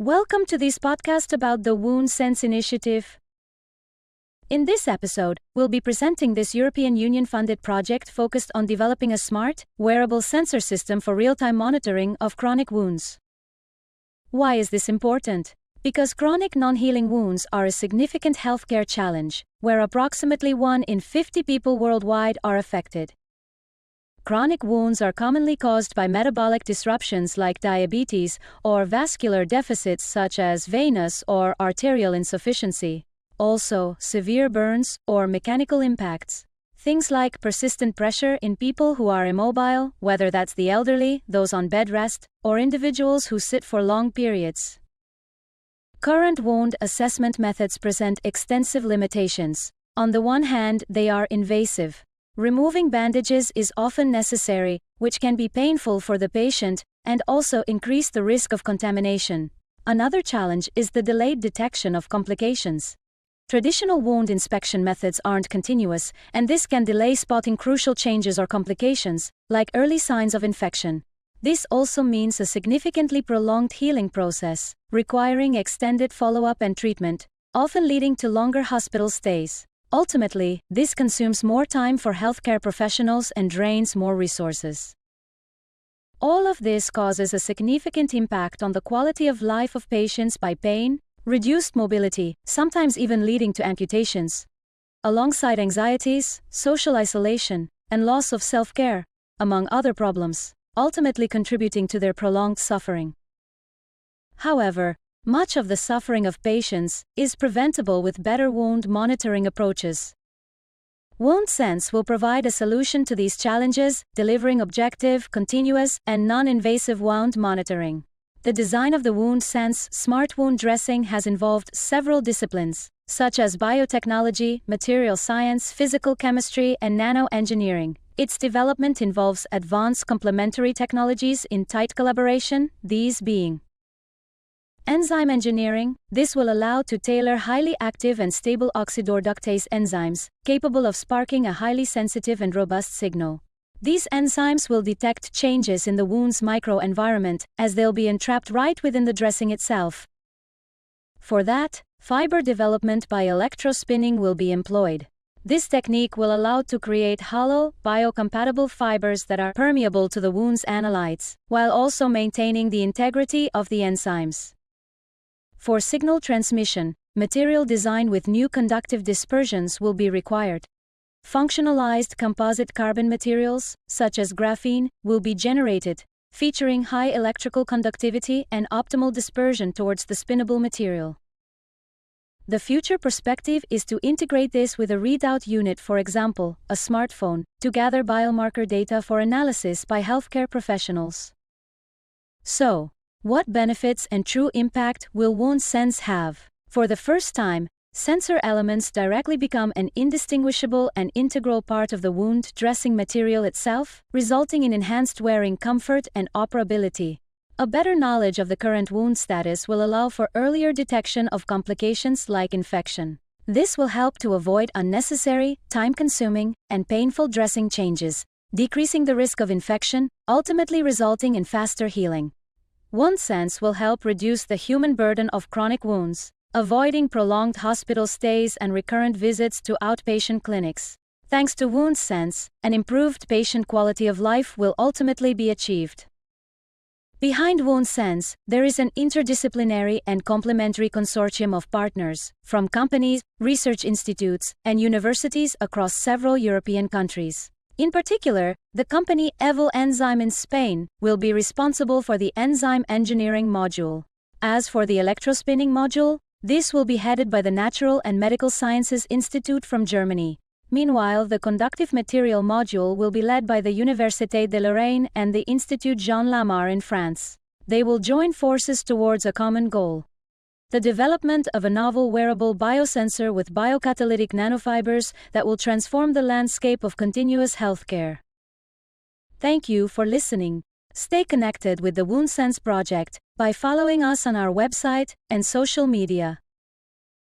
Welcome to this podcast about the WoundSens initiative. In this episode, we'll be presenting this European Union-funded project focused on developing a smart, wearable sensor system for real-time monitoring of chronic wounds. Why is this important? Because chronic non-healing wounds are a significant healthcare challenge, where approximately 1 in 50 people worldwide are affected. Chronic wounds are commonly caused by metabolic disruptions like diabetes or vascular deficits such as venous or arterial insufficiency. Also, severe burns or mechanical impacts. Things like persistent pressure in people who are immobile, whether that's the elderly, those on bed rest, or individuals who sit for long periods. Current wound assessment methods present extensive limitations. On the one hand, they are invasive. Removing bandages is often necessary, which can be painful for the patient, and also increase the risk of contamination. Another challenge is the delayed detection of complications. Traditional wound inspection methods aren't continuous, and this can delay spotting crucial changes or complications, like early signs of infection. This also means a significantly prolonged healing process, requiring extended follow-up and treatment, often leading to longer hospital stays. Ultimately, this consumes more time for healthcare professionals and drains more resources. All of this causes a significant impact on the quality of life of patients by pain, reduced mobility, sometimes even leading to amputations, alongside anxieties, social isolation, and loss of self-care, among other problems, ultimately contributing to their prolonged suffering. However, much of the suffering of patients is preventable with better wound monitoring approaches. WoundSens will provide a solution to these challenges, delivering objective, continuous, and non-invasive wound monitoring. The design of the WoundSens smart wound dressing has involved several disciplines, such as biotechnology, material science, physical chemistry, and nanoengineering. Its development involves advanced complementary technologies in tight collaboration, these being enzyme engineering. This will allow to tailor highly active and stable oxidoreductase enzymes, capable of sparking a highly sensitive and robust signal. These enzymes will detect changes in the wound's microenvironment, as they'll be entrapped right within the dressing itself. For that, fiber development by electrospinning will be employed. This technique will allow to create hollow, biocompatible fibers that are permeable to the wound's analytes, while also maintaining the integrity of the enzymes. For signal transmission, material design with new conductive dispersions will be required. Functionalized composite carbon materials, such as graphene, will be generated, featuring high electrical conductivity and optimal dispersion towards the spinnable material. The future perspective is to integrate this with a readout unit, for example, a smartphone, to gather biomarker data for analysis by healthcare professionals. So, what benefits and true impact will WoundSens have? For the first time, sensor elements directly become an indistinguishable and integral part of the wound dressing material itself, resulting in enhanced wearing comfort and operability. A better knowledge of the current wound status will allow for earlier detection of complications like infection. This will help to avoid unnecessary, time-consuming, and painful dressing changes, decreasing the risk of infection, ultimately resulting in faster healing. WoundSens will help reduce the human burden of chronic wounds, avoiding prolonged hospital stays and recurrent visits to outpatient clinics. Thanks to WoundSens, an improved patient quality of life will ultimately be achieved. Behind WoundSens, there is an interdisciplinary and complementary consortium of partners, from companies, research institutes, and universities across several European countries. In particular, the company Evil Enzyme in Spain will be responsible for the enzyme engineering module. As for the electrospinning module, this will be headed by the Natural and Medical Sciences Institute from Germany. Meanwhile, the conductive material module will be led by the Université de Lorraine and the Institut Jean Lamar in France. They will join forces towards a common goal: the development of a novel wearable biosensor with biocatalytic nanofibers that will transform the landscape of continuous healthcare. Thank you for listening. Stay connected with the WoundSens Project by following us on our website and social media.